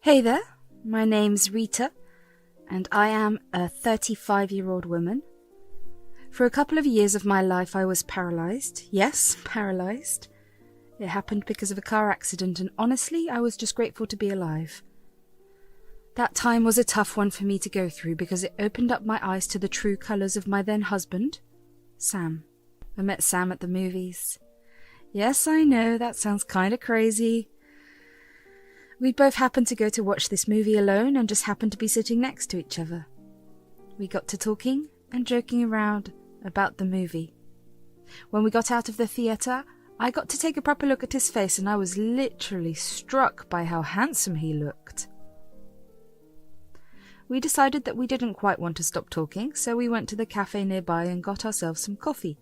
Hey there, my name's Rita, and I am a 35-year-old woman. For a couple of years of my life I was paralyzed. Yes, paralyzed. It happened because of a car accident, and honestly, I was just grateful to be alive. That time was a tough one for me to go through because it opened up my eyes to the true colours of my then husband, Sam. I met Sam at the movies. Yes, I know, that sounds kinda crazy. We both happened to go to watch this movie alone and just happened to be sitting next to each other. We got to talking and joking around about the movie. When we got out of the theatre, I got to take a proper look at his face, and I was literally struck by how handsome he looked. We decided that we didn't quite want to stop talking, so we went to the cafe nearby and got ourselves some coffee.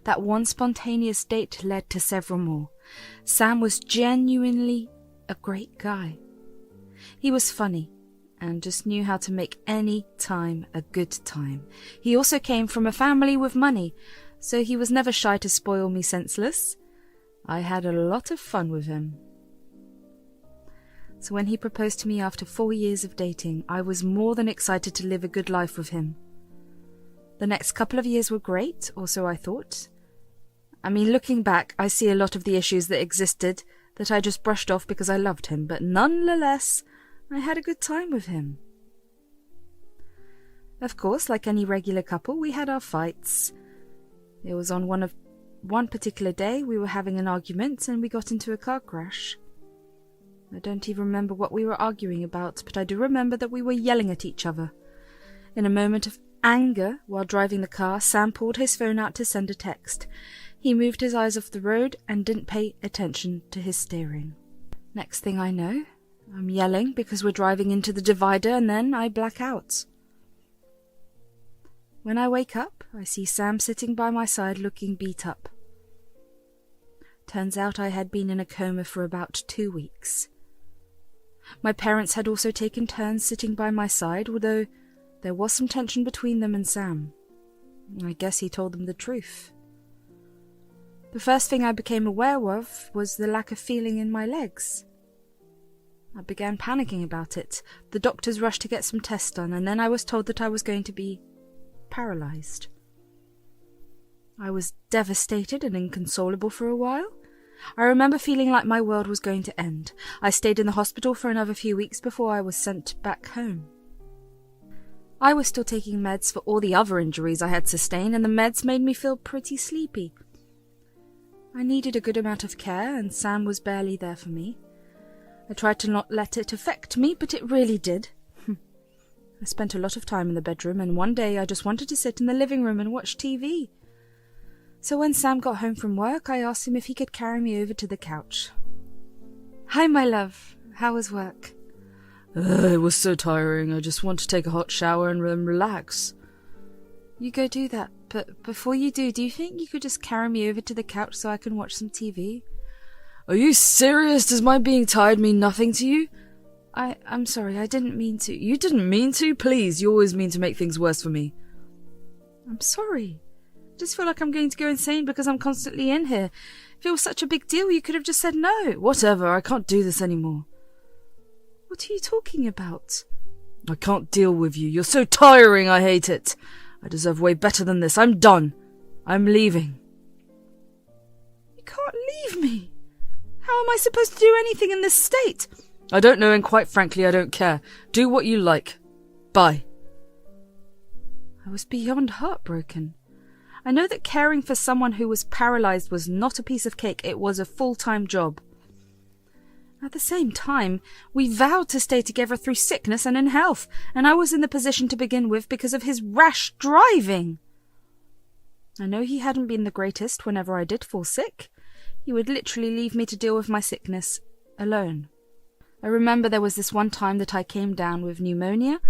That one spontaneous date led to several more. Sam was genuinely a great guy. He was funny and just knew how to make any time a good time. He also came from a family with money, so he was never shy to spoil me senseless. I had a lot of fun with him. So when he proposed to me after 4 years of dating, I was more than excited to live a good life with him. The next couple of years were great, or so I thought. Looking back, I see a lot of the issues that existed that I just brushed off because I loved him, but nonetheless, I had a good time with him. Of course, like any regular couple, we had our fights. It was on one particular day we were having an argument and we got into a car crash. I don't even remember what we were arguing about, but I do remember that we were yelling at each other. In a moment of anger, while driving the car, Sam pulled his phone out to send a text. He moved his eyes off the road and didn't pay attention to his steering. Next thing I know, I'm yelling because we're driving into the divider, and then I black out. When I wake up, I see Sam sitting by my side looking beat up. Turns out I had been in a coma for about 2 weeks. My parents had also taken turns sitting by my side, although there was some tension between them and Sam. I guess he told them the truth. The first thing I became aware of was the lack of feeling in my legs. I began panicking about it. The doctors rushed to get some tests done, and then I was told that I was going to be paralyzed. I was devastated and inconsolable for a while. I remember feeling like my world was going to end. I stayed in the hospital for another few weeks before I was sent back home. I was still taking meds for all the other injuries I had sustained, and the meds made me feel pretty sleepy. I needed a good amount of care, and Sam was barely there for me. I tried to not let it affect me, but it really did. I spent a lot of time in the bedroom, and one day I just wanted to sit in the living room and watch TV. So when Sam got home from work, I asked him if he could carry me over to the couch. "Hi, my love. How was work?" It was so tiring. I just want to take a hot shower and then relax." "You go do that, but before you do you think you could just carry me over to the couch so I can watch some TV? Are you serious? Does my being tired mean nothing to you? I'm sorry, I didn't mean to. You didn't mean to? Please, you always mean to make things worse for me. I'm sorry. I just feel like I'm going to go insane because I'm constantly in here. If it was such a big deal, you could have just said no. Whatever, I can't do this anymore. What are you talking about? I can't deal with you. You're so tiring, I hate it. I deserve way better than this. I'm done. I'm leaving. You can't leave me. How am I supposed to do anything in this state? I don't know, and quite frankly, I don't care. Do what you like. Bye. I was beyond heartbroken. I know that caring for someone who was paralyzed was not a piece of cake. It was a full-time job. At the same time, we vowed to stay together through sickness and in health, and I was in the position to begin with because of his rash driving. I know he hadn't been the greatest whenever I did fall sick. He would literally leave me to deal with my sickness alone. I remember there was this one time that I came down with pneumonia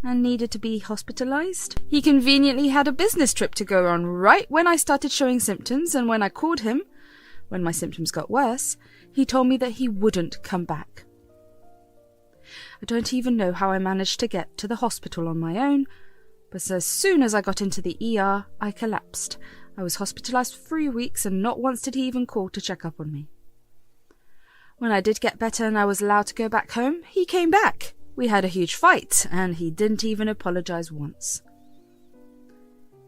and needed to be hospitalized. He conveniently had a business trip to go on right when I started showing symptoms, and when I called him, when my symptoms got worse, he told me that he wouldn't come back. I don't even know how I managed to get to the hospital on my own, but as soon as I got into the ER, I collapsed. I was hospitalized for 3 weeks, and not once did he even call to check up on me. When I did get better and I was allowed to go back home, he came back. We had a huge fight, and he didn't even apologize once.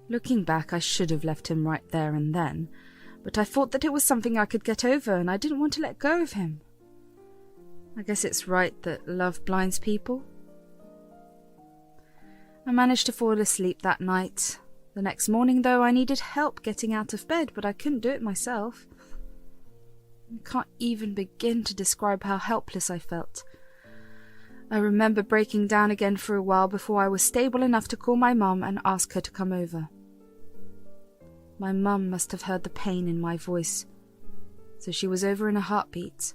Looking back, I should have left him right there and then, but I thought that it was something I could get over, and I didn't want to let go of him. I guess it's right that love blinds people. I managed to fall asleep that night. The next morning, though, I needed help getting out of bed, but I couldn't do it myself. I can't even begin to describe how helpless I felt. I remember breaking down again for a while before I was stable enough to call my mum and ask her to come over. My mum must have heard the pain in my voice, so she was over in a heartbeat.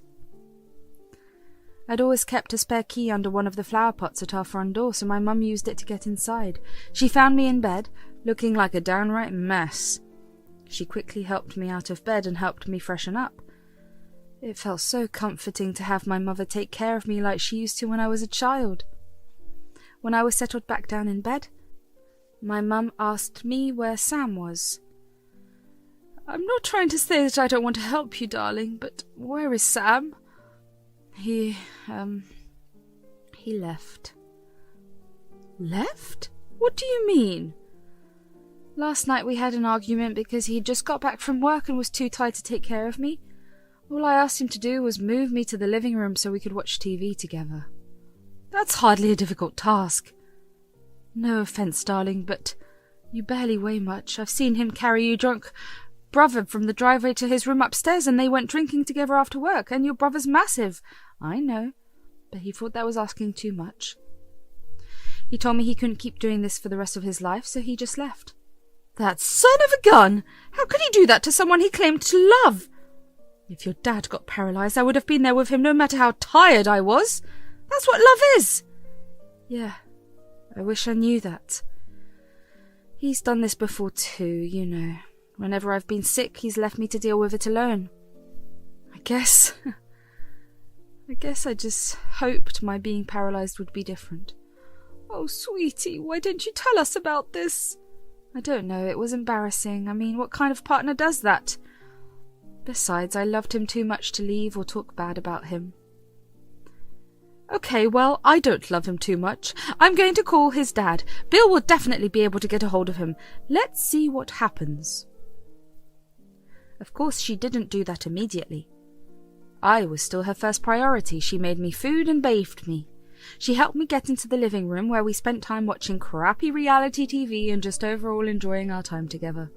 I'd always kept a spare key under one of the flower pots at our front door, so my mum used it to get inside. She found me in bed, looking like a downright mess. She quickly helped me out of bed and helped me freshen up. It felt so comforting to have my mother take care of me like she used to when I was a child. When I was settled back down in bed, my mum asked me where Sam was. "I'm not trying to say that I don't want to help you, darling, but where is Sam?" He left. Left? What do you mean? Last night we had an argument because he'd just got back from work and was too tired to take care of me. All I asked him to do was move me to the living room so we could watch TV together. That's hardly a difficult task. No offence, darling, but you barely weigh much. I've seen him carry your drunk brother from the driveway to his room upstairs, and they went drinking together after work, and your brother's massive. I know, but he thought that was asking too much. He told me he couldn't keep doing this for the rest of his life, so he just left. That son of a gun! How could he do that to someone he claimed to love? If your dad got paralyzed, I would have been there with him no matter how tired I was. That's what love is. Yeah, I wish I knew that. He's done this before too, you know. Whenever I've been sick, he's left me to deal with it alone. I guess I just hoped my being paralyzed would be different. Oh, sweetie, why didn't you tell us about this? I don't know, it was embarrassing. I mean, what kind of partner does that? Besides, I loved him too much to leave or talk bad about him. Okay, well, I don't love him too much. I'm going to call his dad. Bill will definitely be able to get a hold of him. Let's see what happens. Of course, she didn't do that immediately. I was still her first priority. She made me food and bathed me. She helped me get into the living room where we spent time watching crappy reality TV and just overall enjoying our time together.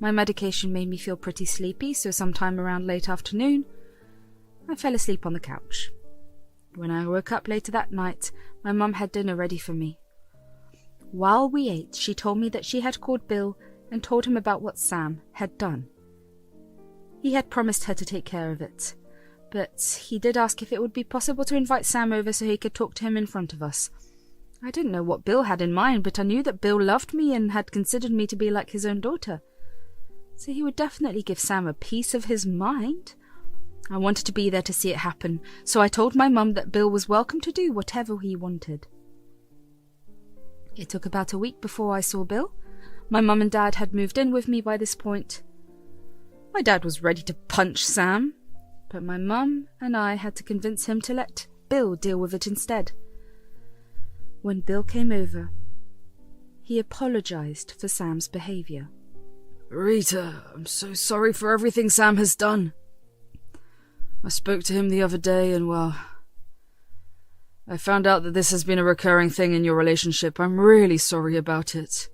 My medication made me feel pretty sleepy, so sometime around late afternoon, I fell asleep on the couch. When I woke up later that night, my mum had dinner ready for me. While we ate, she told me that she had called Bill and told him about what Sam had done. He had promised her to take care of it, but he did ask if it would be possible to invite Sam over so he could talk to him in front of us. I didn't know what Bill had in mind, but I knew that Bill loved me and had considered me to be like his own daughter. So he would definitely give Sam a piece of his mind. I wanted to be there to see it happen, so I told my mum that Bill was welcome to do whatever he wanted. It took about a week before I saw Bill. My mum and dad had moved in with me by this point. My dad was ready to punch Sam, but my mum and I had to convince him to let Bill deal with it instead. When Bill came over, he apologized for Sam's behavior. Rita, I'm so sorry for everything Sam has done. I spoke to him the other day and, well, I found out that this has been a recurring thing in your relationship. I'm really sorry about it.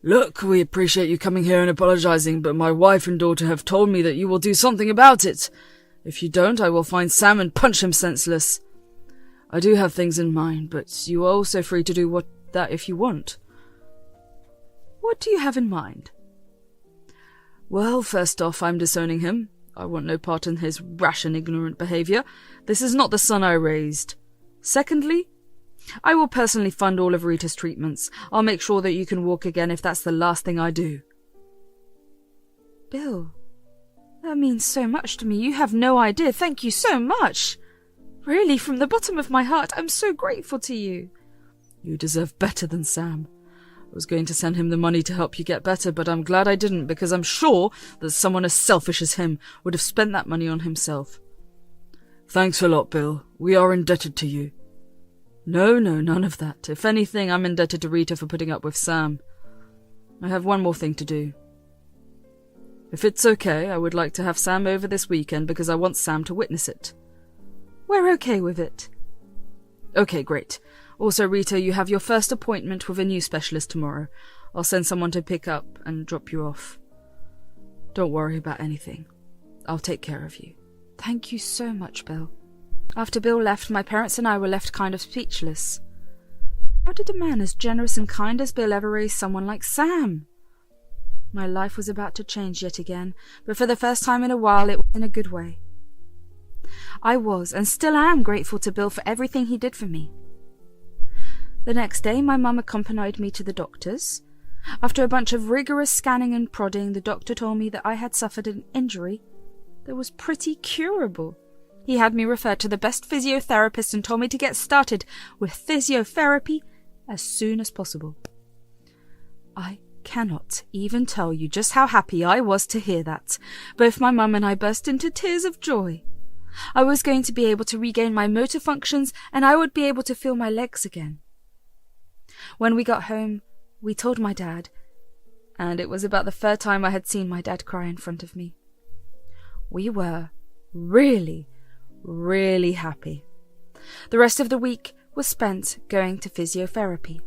Look, we appreciate you coming here and apologizing, but my wife and daughter have told me that you will do something about it. If you don't, I will find Sam and punch him senseless. I do have things in mind, but you are also free to do that if you want. What do you have in mind? Well, first off, I'm disowning him. I want no part in his rash and ignorant behaviour. This is not the son I raised. Secondly, I will personally fund all of Rita's treatments. I'll make sure that you can walk again if that's the last thing I do. Bill, that means so much to me. You have no idea. Thank you so much. Really, from the bottom of my heart, I'm so grateful to you. You deserve better than Sam. I was going to send him the money to help you get better, but I'm glad I didn't, because I'm sure that someone as selfish as him would have spent that money on himself. Thanks a lot, Bill. We are indebted to you. No, none of that. If anything, I'm indebted to Rita for putting up with Sam. I have one more thing to do. If it's okay, I would like to have Sam over this weekend because I want Sam to witness it. We're okay with it. Okay, great. Also, Rita, you have your first appointment with a new specialist tomorrow. I'll send someone to pick up and drop you off. Don't worry about anything. I'll take care of you. Thank you so much, Bill. After Bill left, my parents and I were left kind of speechless. How did a man as generous and kind as Bill ever raise someone like Sam? My life was about to change yet again, but for the first time in a while it was in a good way. I was, and still am, grateful to Bill for everything he did for me. The next day, my mum accompanied me to the doctor's. After a bunch of rigorous scanning and prodding, the doctor told me that I had suffered an injury that was pretty curable. He had me referred to the best physiotherapist and told me to get started with physiotherapy as soon as possible. I cannot even tell you just how happy I was to hear that. Both my mum and I burst into tears of joy. I was going to be able to regain my motor functions, and I would be able to feel my legs again. When we got home, we told my dad, and it was about the third time I had seen my dad cry in front of me. We were really happy. The rest of the week was spent going to physiotherapy.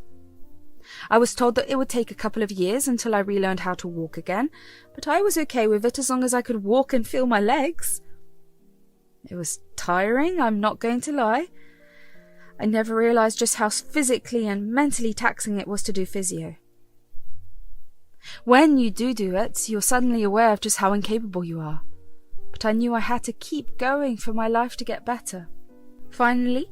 I was told that it would take a couple of years until I relearned how to walk again, but I was okay with it as long as I could walk and feel my legs. It was tiring, I'm not going to lie. I never realized just how physically and mentally taxing it was to do physio. When you do it, you're suddenly aware of just how incapable you are. But I knew I had to keep going for my life to get better. Finally,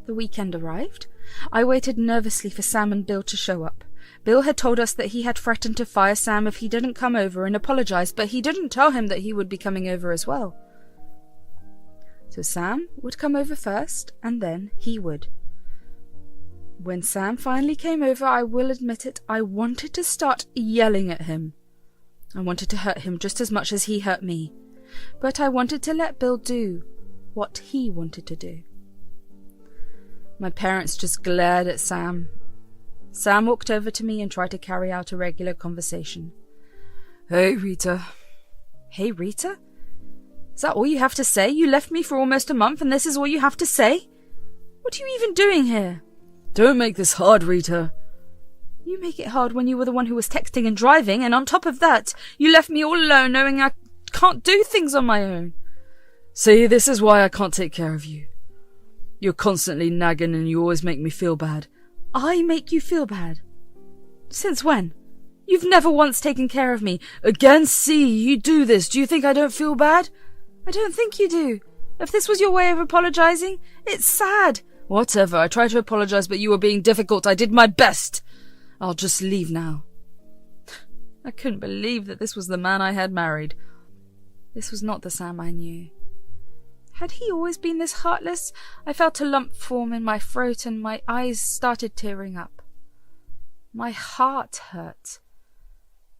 the weekend arrived. I waited nervously for Sam and Bill to show up. Bill had told us that he had threatened to fire Sam if he didn't come over and apologize, but he didn't tell him that he would be coming over as well. So Sam would come over first, and then he would. When Sam finally came over, I will admit it, I wanted to start yelling at him. I wanted to hurt him just as much as he hurt me. But I wanted to let Bill do what he wanted to do. My parents just glared at Sam. Sam walked over to me and tried to carry out a regular conversation. Hey, Rita. Hey, Rita? Is that all you have to say? You left me for almost a month and this is all you have to say? What are you even doing here? Don't make this hard, Rita. You make it hard when you were the one who was texting and driving, and on top of that, you left me all alone knowing I can't do things on my own. See, this is why I can't take care of you. You're constantly nagging and you always make me feel bad. I make you feel bad? Since when? You've never once taken care of me. Again, see, you do this. Do you think I don't feel bad? I don't think you do. If this was your way of apologizing, it's sad. Whatever, I tried to apologize, but you were being difficult. I did my best. I'll just leave now. I couldn't believe that this was the man I had married. This was not the Sam I knew. Had he always been this heartless? I felt a lump form in my throat and my eyes started tearing up. My heart hurt.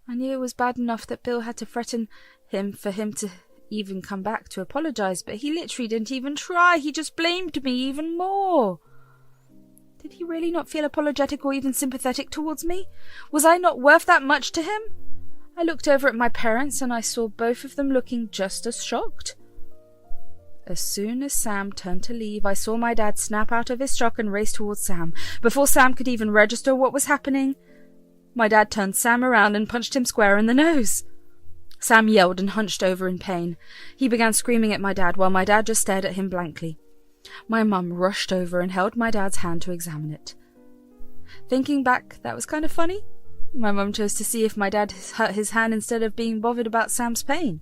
I knew it was bad enough that Bill had to threaten him for him to even come back to apologize, but he literally didn't even try. He just blamed me even more. Did he really not feel apologetic or even sympathetic towards me? Was I not worth that much to him? I looked over at my parents and I saw both of them looking just as shocked. As soon as Sam turned to leave, I saw my dad snap out of his shock and race towards Sam. Before Sam could even register what was happening, my dad turned Sam around and punched him square in the nose. Sam yelled and hunched over in pain. He began screaming at my dad while my dad just stared at him blankly. My mum rushed over and held my dad's hand to examine it. Thinking back, that was kind of funny. My mum chose to see if my dad hurt his hand instead of being bothered about Sam's pain.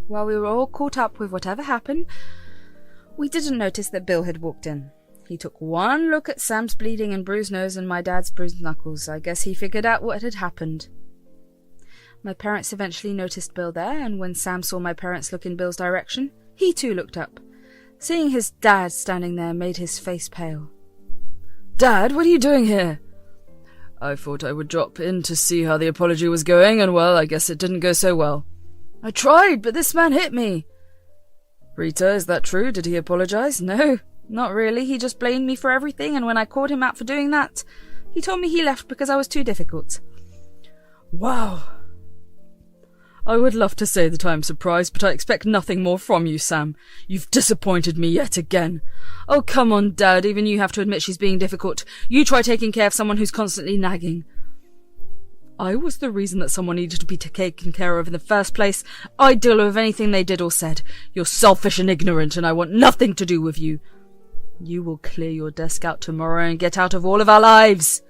While we were all caught up with whatever happened, we didn't notice that Bill had walked in. He took one look at Sam's bleeding and bruised nose and my dad's bruised knuckles. I guess he figured out what had happened. My parents eventually noticed Bill there, and when Sam saw my parents look in Bill's direction, he too looked up. Seeing his dad standing there made his face pale. Dad, what are you doing here? I thought I would drop in to see how the apology was going, and well, I guess it didn't go so well. I tried, but this man hit me. Rita, is that true? Did he apologize? No, not really. He just blamed me for everything, and when I called him out for doing that, he told me he left because I was too difficult. Wow. I would love to say that I am surprised, but I expect nothing more from you, Sam. You've disappointed me yet again. Oh, come on, Dad. Even you have to admit she's being difficult. You try taking care of someone who's constantly nagging. I was the reason that someone needed to be taken care of in the first place. I'd deal with anything they did or said. You're selfish and ignorant, and I want nothing to do with you. You will clear your desk out tomorrow and get out of all of our lives.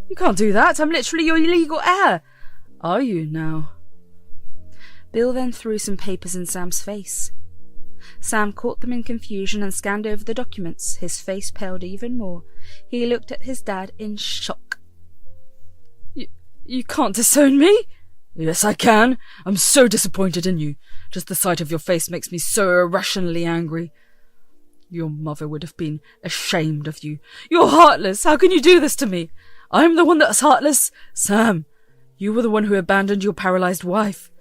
You can't do that. I'm literally your illegal heir. Are you now? Bill then threw some papers in Sam's face. Sam caught them in confusion and scanned over the documents. His face paled even more. He looked at his dad in shock. You can't disown me? Yes, I can. I'm so disappointed in you. Just the sight of your face makes me so irrationally angry. Your mother would have been ashamed of you. You're heartless. How can you do this to me? I'm the one that's heartless. Sam, you were the one who abandoned your paralyzed wife.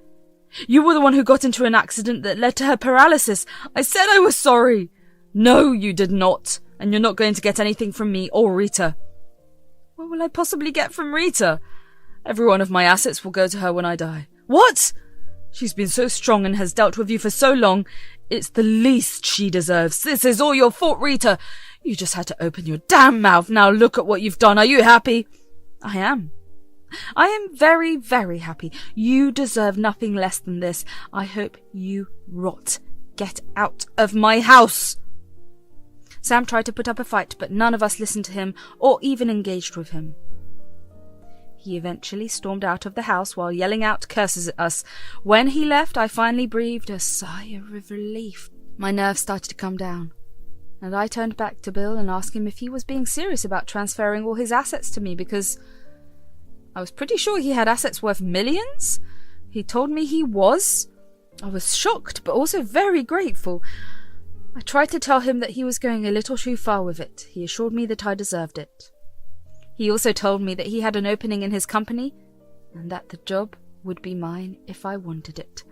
You were the one who got into an accident that led to her paralysis. I said I was sorry. No, you did not. And you're not going to get anything from me or Rita. What will I possibly get from Rita? Every one of my assets will go to her when I die. What? She's been so strong and has dealt with you for so long. It's the least she deserves. This is all your fault, Rita. You just had to open your damn mouth. Now look at what you've done. Are you happy? I am. I am very, very happy. You deserve nothing less than this. I hope you rot. Get out of my house. Sam tried to put up a fight, but none of us listened to him or even engaged with him. He eventually stormed out of the house while yelling out curses at us. When he left, I finally breathed a sigh of relief. My nerves started to come down, and I turned back to Bill and asked him if he was being serious about transferring all his assets to me, because I was pretty sure he had assets worth millions. He told me he was. I was shocked, but also very grateful. I tried to tell him that he was going a little too far with it. He assured me that I deserved it. He also told me that he had an opening in his company, and that the job would be mine if I wanted it.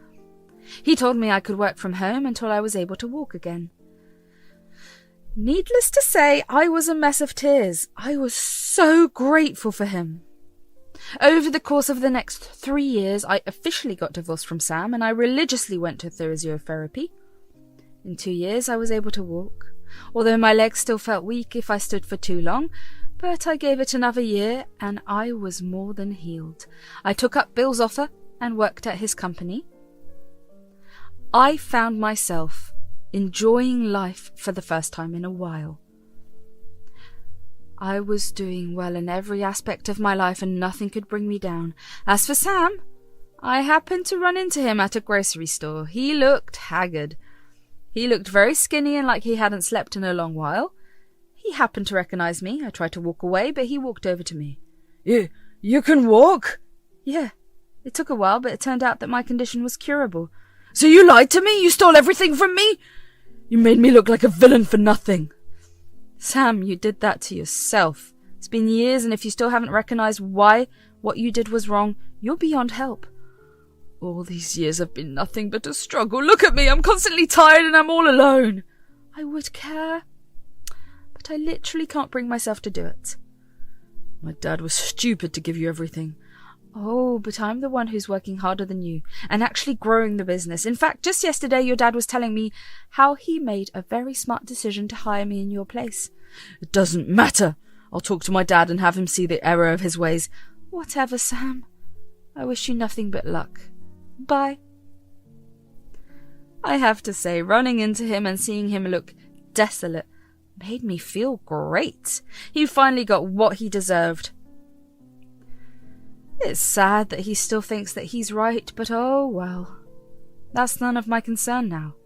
He told me I could work from home until I was able to walk again. Needless to say, I was a mess of tears. I was so grateful for him. Over the course of the next 3 years, I officially got divorced from Sam, and I religiously went to physiotherapy. In 2 years, I was able to walk, although my legs still felt weak if I stood for too long, but I gave it another year, and I was more than healed. I took up Bill's offer and worked at his company. I found myself enjoying life for the first time in a while. I was doing well in every aspect of my life, and nothing could bring me down. As for Sam, I happened to run into him at a grocery store. He looked haggard. He looked very skinny and like he hadn't slept in a long while. He happened to recognize me. I tried to walk away, but he walked over to me. You can walk? Yeah. It took a while, but it turned out that my condition was curable. So you lied to me? You stole everything from me? You made me look like a villain for nothing. Sam, you did that to yourself. It's been years, and if you still haven't recognized why what you did was wrong, you're beyond help. All these years have been nothing but a struggle. Look at me, I'm constantly tired and I'm all alone. I would care, but I literally can't bring myself to do it. My dad was stupid to give you everything. Oh, but I'm the one who's working harder than you, and actually growing the business. In fact, just yesterday your dad was telling me how he made a very smart decision to hire me in your place. It doesn't matter. I'll talk to my dad and have him see the error of his ways. Whatever, Sam. I wish you nothing but luck. Bye. I have to say, running into him and seeing him look desolate made me feel great. He finally got what he deserved. It's sad that he still thinks that he's right, but oh well. That's none of my concern now.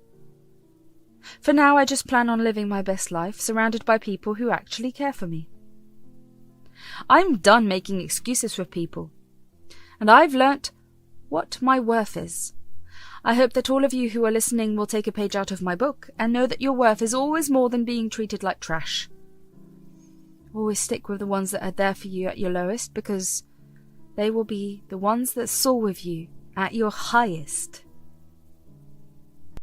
For now, I just plan on living my best life, surrounded by people who actually care for me. I'm done making excuses for people, and I've learnt what my worth is. I hope that all of you who are listening will take a page out of my book and know that your worth is always more than being treated like trash. Always stick with the ones that are there for you at your lowest, because they will be the ones that soar with you at your highest.